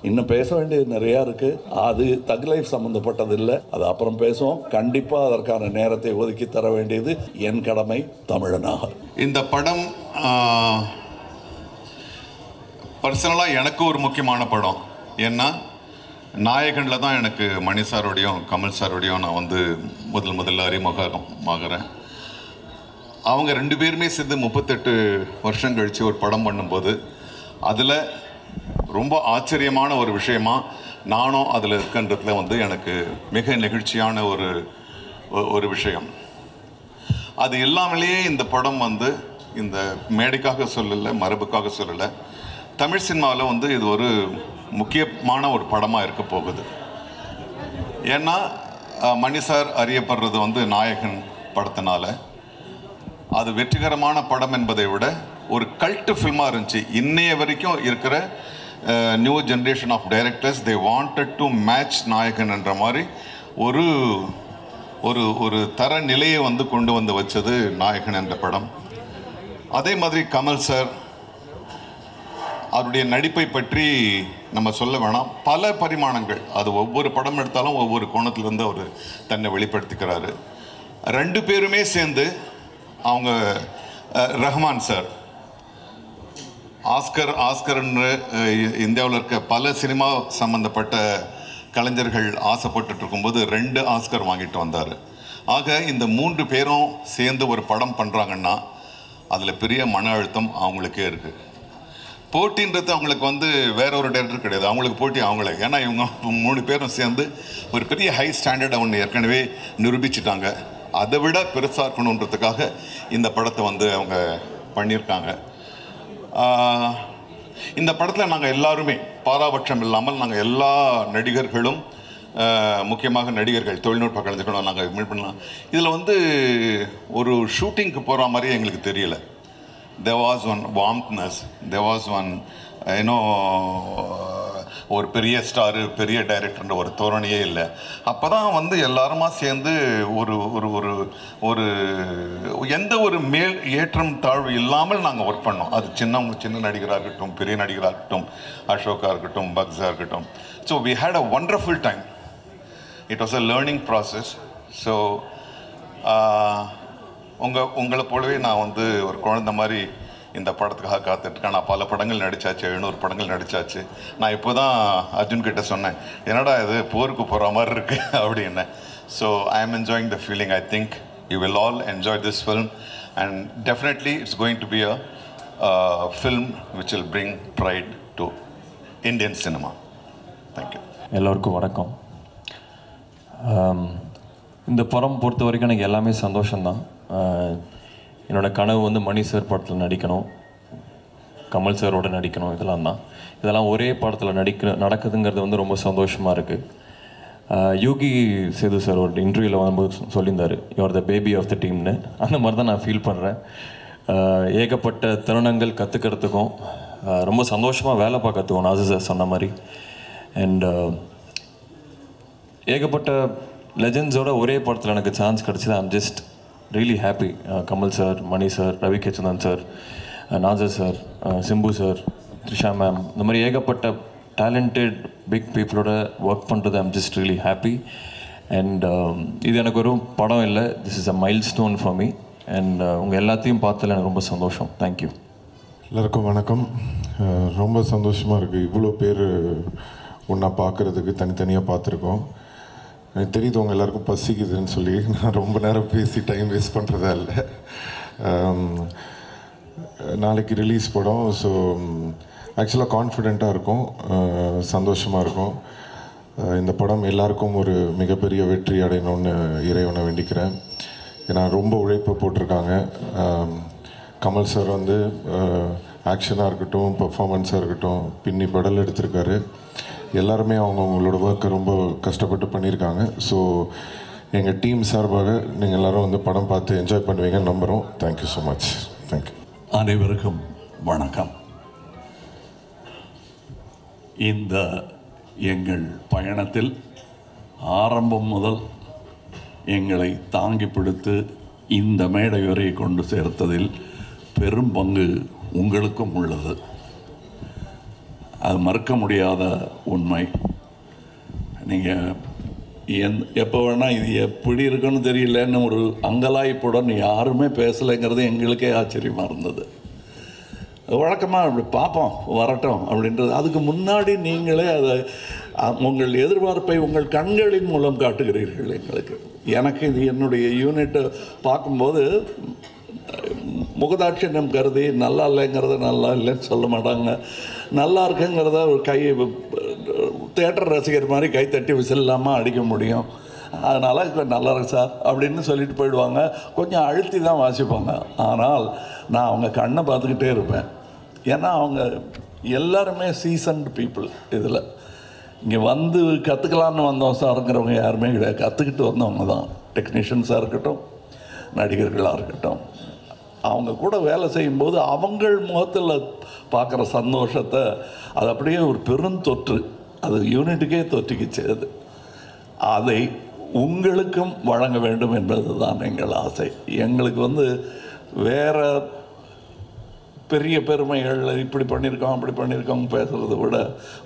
இன்னும் பேச வேண்டியது நிறையா இருக்குது. அது தக் லைஃப் சம்மந்தப்பட்டது இல்லை, அது அப்புறம் பேசுவோம். கண்டிப்பாக அதற்கான நேரத்தை ஒதுக்கி தர வேண்டியது என் கடமை தமிழனாக. இந்த படம் பர்சனலாக எனக்கு ஒரு முக்கியமான படம். ஏன்னா நாயகனில் தான் எனக்கு மணி சாரோடையும் கமல் சாரோடையும் நான் வந்து முதல்ல அறிமுகமாகிறேன். அவங்க 2 பேருமே சேர்ந்து 38 வருஷம் கழித்து ஒரு படம் பண்ணும்போது அதில் ரொம்ப ஆச்சரியமான ஒரு விஷயமா நானும் அதில் இருக்கின்றதுல வந்து எனக்கு மிக நெகிழ்ச்சியான ஒரு விஷயம். அது இல்லாமலேயே இந்த படம் வந்து இந்த மேடைக்காக சொல்லலை, மரபுக்காக சொல்லலை, தமிழ் சினிமாவில் வந்து இது ஒரு முக்கியமான ஒரு படமாக இருக்க போகுது. ஏன்னா மணி சார் அறியப்படுறது வந்து நாயகன் படத்தினால. அது வெற்றிகரமான படம் என்பதை விட ஒரு கல்ட்டு ஃபில்மாக இருந்துச்சு. இன்னைய வரைக்கும் இருக்கிற new generation of directors they wanted to match Nayakan என்ற மாதிரி ஒரு ஒரு ஒரு தர நிலையை வந்து கொண்டு வந்து வச்சது நாயகன் என்ற படம். அதே மாதிரி கமல் சார் அவருடைய நடிப்பை பற்றி நம்ம சொல்ல வேணாம். பல பரிமாணங்கள், அது ஒவ்வொரு படம் எடுத்தாலும் ஒவ்வொரு கோணத்திலிருந்து அவர் தன்னை வெளிப்படுத்திக்கிறாரு. 2 பேருமே சேர்ந்து அவங்க ரஹ்மான் சார் ஆஸ்கர்ன்னு இந்தியாவில் இருக்க பல சினிமா சம்பந்தப்பட்ட கலைஞர்கள் ஆசைப்பட்டு இருக்கும்போது 2 ஆஸ்கர் வாங்கிட்டு வந்தார். ஆக இந்த 3 பேரும் சேர்ந்து ஒரு படம் பண்ணுறாங்கன்னா அதில் பெரிய மன அழுத்தம் அவங்களுக்கே இருக்குது. போட்டின்றது அவங்களுக்கு வந்து வேற ஒரு டைரக்டர் கிடையாது, அவங்களுக்கு போட்டி அவங்களே. ஏன்னா இவங்க 3 பேரும் சேர்ந்து ஒரு பெரிய ஹை ஸ்டாண்டர்டை ஒன்று ஏற்கனவே நிரூபிச்சிட்டாங்க. அதை விட பெருசாக இருக்கணுன்றதுக்காக இந்த படத்தை வந்து அவங்க பண்ணியிருக்காங்க. இந்த படத்தில் நாங்கள் எல்லாருமே பாராபட்சம் இல்லாமல் நாங்கள் எல்லா நடிகர்களும், முக்கியமாக நடிகர்கள், தொழில்நுட்ப கலைஞர்களும் நாங்கள் மீட் பண்ணலாம். இதில் வந்து ஒரு ஷூட்டிங்க்கு போகிற மாதிரியே எங்களுக்கு தெரியல. There was one warmthness, there was one ஒரு பெரிய ஸ்டாரு, பெரிய டைரக்டர்ன்ற ஒரு தோரணையே இல்லை. அப்போ தான் வந்து எல்லாருமா சேர்ந்து ஒரு ஒரு ஒரு ஒரு எந்த ஒரு மேல் ஏற்றம் தாழ்வு இல்லாமல் நாங்கள் ஒர்க் பண்ணோம். அது சின்ன நடிகராக இருக்கட்டும், பெரிய நடிகராக இருக்கட்டும், அசோகா இருக்கட்டும், பக்ஸா இருக்கட்டும். So we had a wonderful time. It was a learning process. So உங்களை போலவே நான் வந்து ஒரு குழந்தை மாதிரி இந்த படத்துக்காக காத்துட்ருக்கேன். நான் பல படங்கள் நடித்தாச்சு, 700 படங்கள் நடித்தாச்சு. நான் இப்போ தான் அர்ஜுன் கிட்ட சொன்னேன், என்னடா இது போருக்கு போகிற மாதிரி இருக்கு அப்படின்னு. ஸோ ஐ ஆம் enjoying the feeling. I think you will all enjoy this film and definitely it's going to be a film which will bring fried to Indian cinema. Thank you. எல்லோருக்கும் வணக்கம். இந்த படம் பொறுத்த வரைக்கும் எனக்கு எல்லாமே சந்தோஷம்தான். என்னோடய கனவு வந்து மணி சார் படத்தில் நடிக்கணும், கமல் சாரோட நடிக்கணும். இதெல்லாம் ஒரே படத்தில் நடக்குதுங்கிறது வந்து ரொம்ப சந்தோஷமாக இருக்குது. யோகி சேது சார் ஒரு இன்டர்வியூவில் வரும்போது சொல்லியிருந்தார், you're the baby of the டீம்னு. அந்த மாதிரி தான் நான் ஃபீல் பண்ணுறேன். ஏகப்பட்ட தருணங்கள் கற்றுக்கிறதுக்கும் ரொம்ப சந்தோஷமாக வேலை பார்க்கறதுக்கும் நாசர் சார் சொன்ன மாதிரி. அண்ட் ஏகப்பட்ட லெஜண்ட்ஸோட ஒரே படத்தில் எனக்கு சான்ஸ் கிடச்சிது. I'm just really happy. Kamal sir, Mani sir, Ravi K Chandran sir, Nassar sir, Simbu sir, Trisha ma'am, இந்த மாதிரி ஏகப்பட்ட டேலண்டட் பிக் பீப்புளோட ஒர்க் பண்ணுறது I'm just really happy. And இது எனக்கு ஒரு படம் இல்லை, this is a milestone for me. And உங்கள் எல்லாத்தையும் பார்த்ததில் எனக்கு ரொம்ப சந்தோஷம். தேங்க்யூ. எல்லாருக்கும் வணக்கம். ரொம்ப சந்தோஷமாக இருக்குது. இவ்வளோ பேர் ஒன்றா பார்க்குறதுக்கு தனித்தனியாக பார்த்துருக்கோம். எனக்கு தெரியுது உங்கள் எல்லாருக்கும் பசிக்குதுன்னு சொல்லி நான் ரொம்ப நேரம் பேசி டைம் வேஸ்ட் பண்ணுறதா இல்லை. நாளைக்கு ரிலீஸ் படம். ஸோ ஆக்சுவலாக கான்ஃபிடெண்ட்டாக இருக்கும், சந்தோஷமாக இருக்கும். இந்த படம் எல்லாருக்கும் ஒரு மிகப்பெரிய வெற்றி அடையணும்னு இறைவனை வேண்டிக்கிறேன். ஏன்னா ரொம்ப உழைப்பை போட்டிருக்காங்க. கமல் சார் வந்து ஆக்ஷனாக இருக்கட்டும், பர்ஃபார்மன்ஸாக இருக்கட்டும், பின்னி படல் எடுத்திருக்காரு. எல்லாருமே அவங்களோட ஒர்க்கை ரொம்ப கஷ்டப்பட்டு பண்ணியிருக்காங்க. ஸோ எங்கள் டீம் சார்பாக நீங்கள் எல்லோரும் வந்து படம் பார்த்து என்ஜாய் பண்ணுவீங்கன்னு நம்புகிறோம். Thank you so much. தேங்க்யூ. அனைவருக்கும் வணக்கம். இந்த எங்கள் பயணத்தில் ஆரம்பம் முதல் எங்களை தாங்கி பிடித்து இந்த மேடை வரை கொண்டு சேர்த்ததில் பெரும் பங்கு உங்களுக்கும் உள்ளது. அது மறுக்க முடியாத உண்மை. நீங்கள் எப்போ வேணால் இது எப்படி இருக்குன்னு தெரியலன்னு ஒரு அங்கலாய்ப்புடன் யாருமே பேசலைங்கிறது எங்களுக்கே ஆச்சரியமாக இருந்தது. வழக்கமாக அப்படி பார்ப்போம் வரட்டும் அப்படின்றது. அதுக்கு முன்னாடி நீங்களே அதை உங்கள் எதிர்பார்ப்பை உங்கள் கண்களின் மூலம் காட்டுகிறீர்கள் எங்களுக்கு. எனக்கு இது என்னுடைய யூனிட்டை பார்க்கும்போது முகதாட்சியம் கருதி நல்லா இல்லைங்கிறத நல்லா இல்லைன்னு சொல்ல மாட்டாங்க, நல்லா இருக்குங்கிறத ஒரு தேட்டர் ரசிகர் மாதிரி கைத்தட்டி விசில் இல்லாமல் அடிக்க முடியும். அதனால் இப்போ நல்லா இருக்கு சார் அப்படின்னு சொல்லிட்டு போயிடுவாங்க. கொஞ்சம் அழுத்தி தான் வாசிப்பாங்க. ஆனால் நான் அவங்க கண்ணை பார்த்துக்கிட்டே இருப்பேன். ஏன்னா அவங்க எல்லாருமே சீசன்டு பீப்புள். இதில் இங்கே வந்து கற்றுக்கலான்னு வந்தோம் சாருங்கிறவங்க யாருமே கிடையாது. கற்றுக்கிட்டு வந்தவங்க தான். டெக்னீஷியன்ஸாக இருக்கட்டும், நடிகர்களாக இருக்கட்டும், அவங்க கூட வேலை செய்யும்போது அவங்கள் முகத்தில் பார்க்குற சந்தோஷத்தை அது அப்படியே ஒரு பெருந்தொற்று, அது யூனிட்டுக்கே தொற்றிக்கிச்சு. அதை உங்களுக்கும் வழங்க வேண்டும் என்பது தான் எங்கள் ஆசை. எங்களுக்கு வேறு பெரிய பெருமைகள் இப்படி பண்ணியிருக்கோம் அப்படி பண்ணியிருக்கோம் பேசுகிறத விட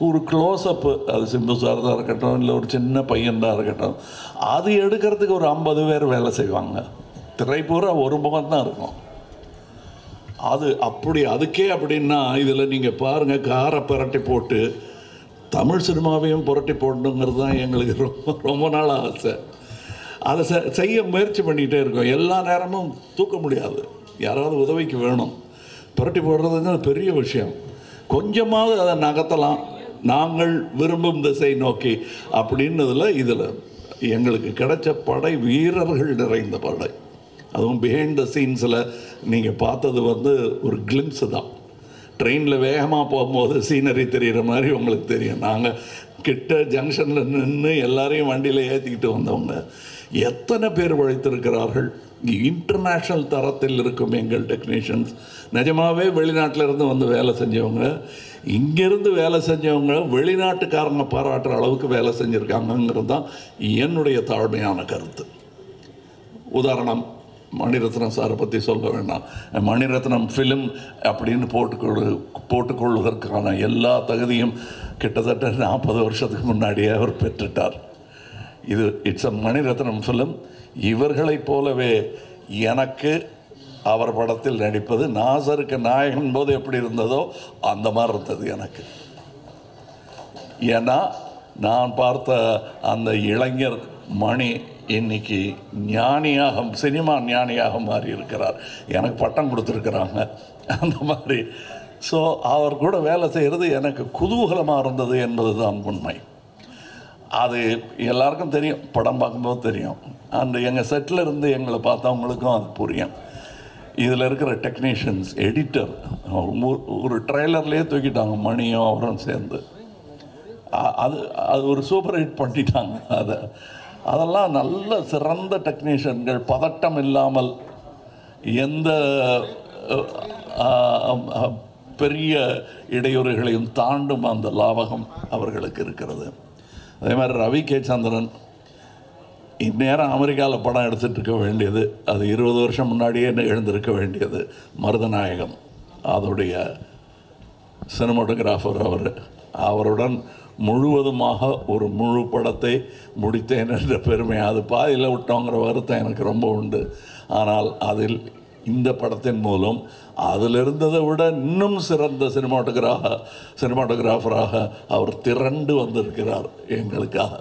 ஒரு க்ளோஸ்அப்பு, அது சிம்பு சார் தான் இருக்கட்டும், இல்லை ஒரு சின்ன பையன்தான் இருக்கட்டும், அது எடுக்கிறதுக்கு ஒரு 50 பேர் வேலை செய்வாங்க. திரைப்பூரா ஒரு முகம்தான் இருக்கும். அது அப்படி அதுக்கே அப்படின்னா இதில் நீங்கள் பாருங்கள், காரை புரட்டி போட்டு தமிழ் சினிமாவையும் புரட்டி போடணுங்கிறது தான் எங்களுக்கு ரொம்ப நாள் ஆசை. அதை செய்ய முயற்சி பண்ணிகிட்டே இருக்கோம். எல்லா நேரமும் தூக்க முடியாது, யாராவது உதவிக்கு வேணும். புரட்டி போடுறதுங்கிறது பெரிய விஷயம். கொஞ்சமாவது அதை நகர்த்தலாம் நாங்கள் விரும்பும் திசை நோக்கி அப்படின்னதில் இதில் எங்களுக்கு கிடைச்ச படை வீரர்கள் நிறைந்த படை. அதுவும் பிஹைண்ட் த சீன்ஸில் நீங்கள் பார்த்தது ஒரு கிளிம்ஸு தான். ட்ரெயினில் வேகமாக போகும்போது சீனரி தெரிகிற மாதிரி உங்களுக்கு தெரியும். நாங்கள் கிட்ட ஜங்ஷனில் நின்று எல்லாரையும் வண்டியில் ஏற்றிக்கிட்டு வந்தவங்க எத்தனை பேர் உழைத்திருக்கிறார்கள். இன்டர்நேஷ்னல் தரத்தில் இருக்கும் எங்கள் டெக்னீஷியன்ஸ். நிஜமாகவே வெளிநாட்டிலேருந்து வந்து வேலை செஞ்சவங்க, இங்கேருந்து வேலை செஞ்சவங்க வெளிநாட்டுக்காரங்க பாராட்டுற அளவுக்கு வேலை செஞ்சுருக்காங்கங்கிறது தான் என்னுடைய தாழ்மையான கருத்து. உதாரணம், மணிரத்னம் சாரை பற்றி சொல்ல வேண்டாம். மணிரத்னம் ஃபிலிம் அப்படின்னு போட்டுக்கொள்வதற்கான எல்லா தகுதியும் கிட்டத்தட்ட 40 வருஷத்துக்கு முன்னாடியே அவர் பெற்றுட்டார். இது இட்ஸ் அ மணிரத்னம் ஃபிலிம். இவர்களைப் போலவே எனக்கு அவர் படத்தில் நடிப்பது நாசருக்கு நாயகன் போது எப்படி இருந்ததோ அந்த மாதிரி இருந்தது எனக்கு. ஏன்னா நான் பார்த்த அந்த இளைஞர் மணி இன்னைக்கு ஞானியாக, சினிமா ஞானியாக மாறி இருக்கிறார். எனக்கு பட்டம் கொடுத்துருக்குறாங்க அந்த மாதிரி. ஸோ அவர் கூட வேலை செய்கிறது எனக்கு குதூகலமாக இருந்தது என்பது தான் உண்மை. அது எல்லாருக்கும் தெரியும், படம் பார்க்கும்போது தெரியும். அந்த எங்கள் செட்டில் இருந்து எங்களை பார்த்தவங்களுக்கும் அது புரியும். இதில் இருக்கிற டெக்னீஷியன்ஸ், எடிட்டர், ஒரு ட்ரெய்லர்லேயே தூக்கிட்டாங்க மணியும் அவரும் சேர்ந்து. அது ஒரு சூப்பர் ஹிட் பண்ணிட்டாங்க. அதெல்லாம் நல்ல சிறந்த டெக்னீஷியன்கள், பதட்டம் இல்லாமல் எந்த பெரிய இடையூறுகளையும் தாண்டும் அந்த லாவகம் அவர்களுக்கு இருக்கிறது. அதே மாதிரி ரவி கே சந்திரன் இந்நேரம் அமெரிக்காவில் படம் எடுத்துகிட்டு இருக்க வேண்டியது, அது 20 வருஷம் முன்னாடியே எழுந்திருக்க வேண்டியது. மருதநாயகம் அதோடைய சினிமாட்டோகிராஃபர் அவருடன் முழுவதுமாக ஒரு முழு படத்தை முடித்தேன் என்ற பெருமை, அது பாதியில் விட்டோங்கிற வருத்தம் எனக்கு ரொம்ப உண்டு. ஆனால் அதில் இந்த படத்தின் மூலம் அதில் இருந்ததை விட இன்னும் சிறந்த சினிமாட்டோகிராஃபராக அவர் திரண்டு வந்திருக்கிறார் எங்களுக்காக.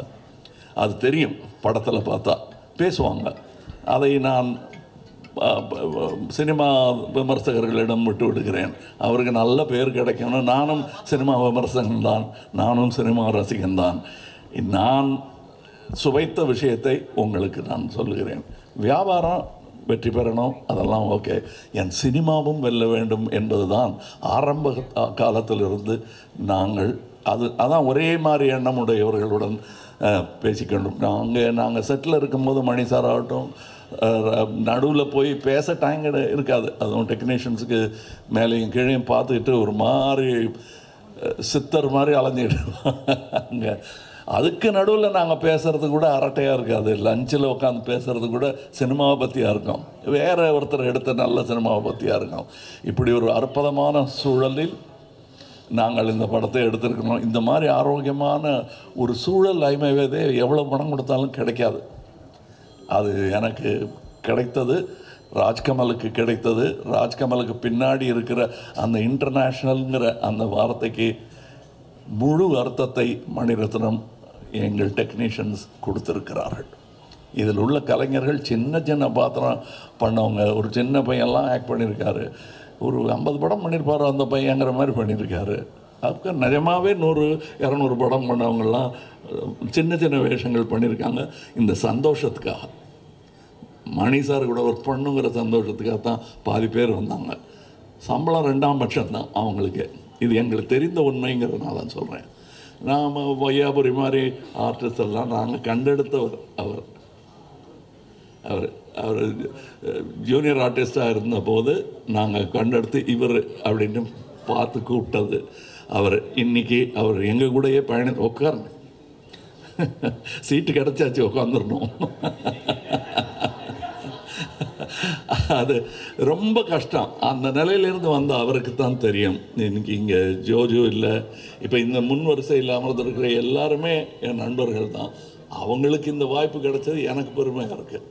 அது தெரியும், படத்தில் பார்த்தா பேசுவாங்க. அதை நான் சினிமா விமர்சகர்களிடம் விட்டு விடுகிறேன். அவருக்கு நல்ல பேர் கிடைக்கணும். நானும் சினிமா விமர்சகன்தான், நானும் சினிமா ரசிகன்தான். நான் சுவைத்த விஷயத்தை உங்களுக்கு நான் சொல்லுகிறேன். வியாபாரம் வெற்றி பெறணும், அதெல்லாம் ஓகே. என் சினிமாவும் வெல்ல வேண்டும் என்பது தான் ஆரம்ப காலத்திலிருந்து நாங்கள் அதான் ஒரே மாதிரி எண்ணம் உடையவர்களுடன் பேசிக்கணும். நாங்கள் செட்டில் இருக்கும்போது மணி சார் ஆகட்டும், நடுவில் போய் பேச டைம் இருக்காது. அதுவும் டெக்னீஷியன்ஸுக்கு மேலேயும் கீழேயும் பார்த்துக்கிட்டு ஒரு மாதிரி சித்தர் மாதிரி அலைஞ்சிக்கிட்டு அதுக்கு நடுவில் நாங்கள் பேசுகிறது கூட அரட்டையாக இருக்காது. லஞ்சில் உட்காந்து பேசுகிறது கூட சினிமாவை பற்றியாக இருக்கும், வேறு ஒருத்தர் எடுத்த நல்ல சினிமாவை பற்றியாக இருக்கும். இப்படி ஒரு அற்புதமான சூழலில் நாங்கள் இந்த படத்தை எடுத்திருக்கணும். இந்த மாதிரி ஆரோக்கியமான ஒரு சூழல் ஐமவேதே எவ்வளோ பணம் கொடுத்தாலும் கிடைக்காது. அது எனக்கு கிடைத்தது, ராஜ்கமலுக்கு கிடைத்தது. ராஜ்கமலுக்கு பின்னாடி இருக்கிற அந்த இன்டர்நேஷ்னல்ங்கிற அந்த வார்த்தைக்கு முழு அர்த்தத்தை மணிரத்னம் எங்கள் டெக்னீஷியன்ஸ் கொடுத்துருக்கிறார்கள். இதில் உள்ள கலைஞர்கள் சின்ன சின்ன பாத்திரம் பண்ணவங்க. ஒரு சின்ன பையன்லாம் ஆக்ட் பண்ணியிருக்காரு. ஒரு 50 படம் பண்ணியிருப்பார் அந்த பையங்கிற மாதிரி பண்ணியிருக்காரு. அதுக்கு நிஜமாகவே 100-200 படம் பண்ணவங்கெல்லாம் சின்ன சின்ன வேஷங்கள் பண்ணியிருக்காங்க. இந்த சந்தோஷத்துக்காக, மணி சார் கூட ஒர்க் பண்ணுங்கிற சந்தோஷத்துக்காக தான் பாதி பேர் வந்தாங்க. சம்பளம் 2ஆம் பட்சம் தான் அவங்களுக்கு. இது எங்களுக்கு தெரிந்த உண்மைங்கிறதுனால தான் சொல்கிறேன். நாம் வையாபுரி மாதிரி ஆர்டிஸ்ட் எல்லாம் நாங்கள் கண்டெடுத்தவர். அவர் ஜூனியர் ஆர்டிஸ்டாக இருந்தபோது நாங்கள் கண்டெடுத்து இவர் அப்படின்னு பார்த்து கூப்பிட்டது அவர். இன்றைக்கி அவர் எங்கள் கூடயே உட்காரணும், சீட்டு கிடச்சாச்சு உட்காந்துடணும். அது ரொம்ப கஷ்டம். அந்த நிலையிலேருந்து வந்த அவருக்கு தான் தெரியும். இன்றைக்கி இங்கே ஜோஜோ இல்லை, இப்போ இந்த முன் வரிசையில் அமர்ந்திருக்கிற எல்லாருமே என் நண்பர்கள் தான். அவங்களுக்கு இந்த வாய்ப்பு கிடைச்சது எனக்கு பெருமையாக இருக்குது.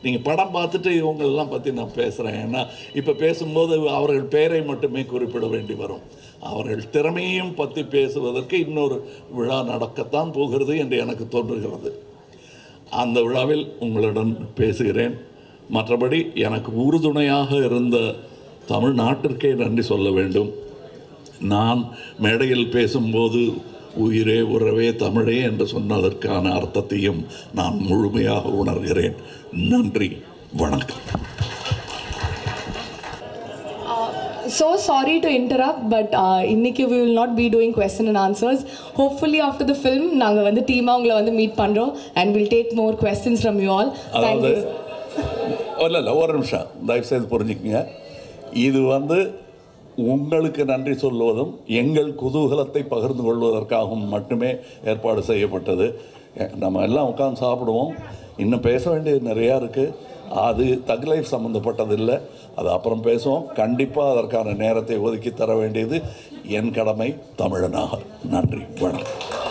நீங்கள் படம் பார்த்துட்டு இவங்களெல்லாம் பற்றி நான் பேசுகிறேன். ஏன்னா இப்போ பேசும்போது அவர்கள் பெயரை மட்டுமே குறிப்பிட வேண்டி வரும். அவர்கள் திறமையும் பற்றி பேசுவதற்கு இன்னொரு விழா நடக்கத்தான் போகிறது என்று எனக்கு தோன்றுகிறது. அந்த விழாவில் உங்களுடன் பேசுகிறேன். மற்றபடி எனக்கு உறுதுணையாக இருந்த தமிழ்நாட்டிற்கே நன்றி சொல்ல வேண்டும். நான் மேடையில் பேசும்போது உயிரே உறவே தமிழே என்று சொன்னதற்கான அர்த்தத்தையும் நான் முழுமையாக உணர்கிறேன். நன்றி, வணக்கம். So sorry to interrupt, but இன்னைக்கு we will not be doing question and answers. Hopefully after the film நாங்கள் வந்து டீமாக உங்களை வந்து மீட் பண்ணுறோம் and we'll take more questions from you all. Thank you. இல்லை ஒரு நிமிஷம் தயவுசெய்து புரிஞ்சுக்கங்க. இது வந்து உங்களுக்கு நன்றி சொல்லுவதும் எங்கள் குதூகலத்தை பகிர்ந்து கொள்வதற்காகவும் மட்டுமே ஏற்பாடு செய்யப்பட்டது. நம்ம எல்லாம் உட்காந்து சாப்பிடுவோம். இன்னும் பேச வேண்டியது நிறையா இருக்குது. அது தக் லைஃப் சம்மந்தப்பட்டதில்லை, அது அப்புறம் பேசுவோம். கண்டிப்பாக அதற்கான நேரத்தை ஒதுக்கி தர வேண்டியது என் கடமை தமிழனாக. நன்றி, வணக்கம்.